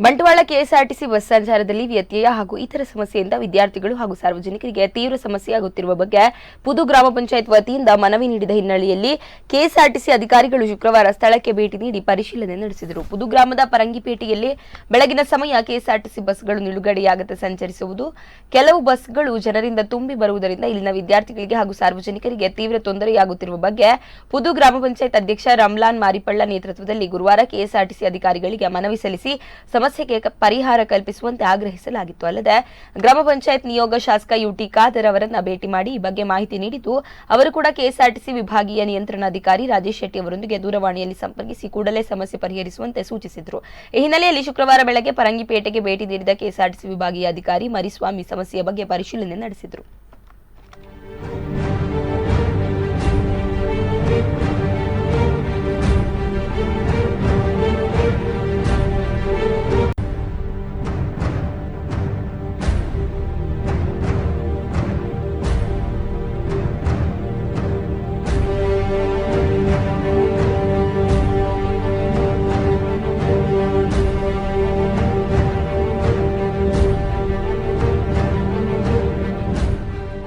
Bantwal KSRTC bus ಸಂಚಾರದಲ್ಲಿ ವ್ಯತ್ಯಯ ಹಾಗೂ ಇತರ ಸಮಸ್ಯೆಯಿಂದ ವಿದ್ಯಾರ್ಥಿಗಳು ಹಾಗೂ ಸಾರ್ವಜನಿಕರಿಗೆ ತೀವ್ರ ಸಮಸ್ಯೆಯಾಗುತ್ತಿರುವ ಬಗ್ಗೆ ಪುದು ಗ್ರಾಮ ಪಂಚಾಯತ್ ವತಿಯಿಂದ ಮನವಿ ನೀಡಿದ ಹಿನ್ನೆಲೆಯಲ್ಲಿ ಕೆಎಸ್ಆರ್ಟಿಸಿ ಅಧಿಕಾರಿಗಳು ಶುಕ್ರವಾರ ಸ್ಥಳಕ್ಕೆ ಭೇಟಿ ನೀಡಿ ಪರಿಶೀಲನೆ ನಡೆಸಿದರು. ಪುದು ಗ್ರಾಮದ ಪರಂಗಿಪೇಟೆಯಲ್ಲಿ ಬೆಳಗಿನ ಸಮಯ ಕೆಎಸ್ಆರ್ಟಿಸಿ ಬಸ್ಗಳು ನಿಲುಗಡೆಯಾಗದೆ ಸಂಚರಿಸುವುದು, ಕೆಲವು ಬಸ್ಗಳು ಜನರಿಂದ ತುಂಬಿ ಬರುವುದರಿಂದ ಇಲ್ಲಿನ ವಿದ್ಯಾರ್ಥಿಗಳಿಗೆ ಹಾಗೂ ಸಾರ್ವಜನಿಕರಿಗೆ ತೀವ್ರ ತೊಂದರೆಯಾಗುತ್ತಿರುವ ಬಗ್ಗೆ ಪುದು ಗ್ರಾಮ ಪಂಚಾಯತ್ ಅಧ್ಯಕ್ಷ ರಮ್ಲಾನ್ ಮಾರಿಪಳ್ಳ ನೇತೃತ್ವದಲ್ಲಿ ಗುರುವಾರ ಕೆಎಸ್ಆರ್ಟಿಸಿ ಅಧಿಕಾರಿಗಳಿಗೆ ಮನವಿ ಸಲ್ಲಿಸಿ ಸಮಸ್ಯೆಗೆ ಪರಿಹಾರ ಕಲ್ಪಿಸುವಂತೆ ಆಗ್ರಹಿಸಲಾಗಿತ್ತು. ಅಲ್ಲದೆ ಗ್ರಾಮ ಪಂಚಾಯತ್ ನಿಯೋಗ ಶಾಸಕ ಯುಟಿ ಖಾದರ್ ಅವರನ್ನ ಭೇಟಿ ಮಾಡಿ ಈ ಬಗ್ಗೆ ಮಾಹಿತಿ ನೀಡಿದ್ದು, ಅವರು ಕೂಡ ಕೆಎಸ್ಆರ್ಟಿಸಿ ವಿಭಾಗೀಯ ನಿಯಂತ್ರಣಾಧಿಕಾರಿ ರಾಜೇಶ್ ಶೆಟ್ಟಿ ಅವರೊಂದಿಗೆ ದೂರವಾಣಿಯಲ್ಲಿ ಸಂಪರ್ಕಿಸಿ ಕೂಡಲೇ ಸಮಸ್ಯೆ ಪರಿಹರಿಸುವಂತೆ ಸೂಚಿಸಿದರು. ಈ ಹಿನ್ನೆಲೆಯಲ್ಲಿ ಶುಕ್ರವಾರ ಬೆಳಗ್ಗೆ ಪರಂಗಿಪೇಟೆಗೆ ಭೇಟಿ ನೀಡಿದ ಕೆಎಸ್ಆರ್ಟಿಸಿ ವಿಭಾಗೀಯ ಅಧಿಕಾರಿ ಮರಿಸ್ವಾಮಿ ಸಮಸ್ಯೆಯ ಬಗ್ಗೆ ಪರಿಶೀಲನೆ ನಡೆಸಿದರು.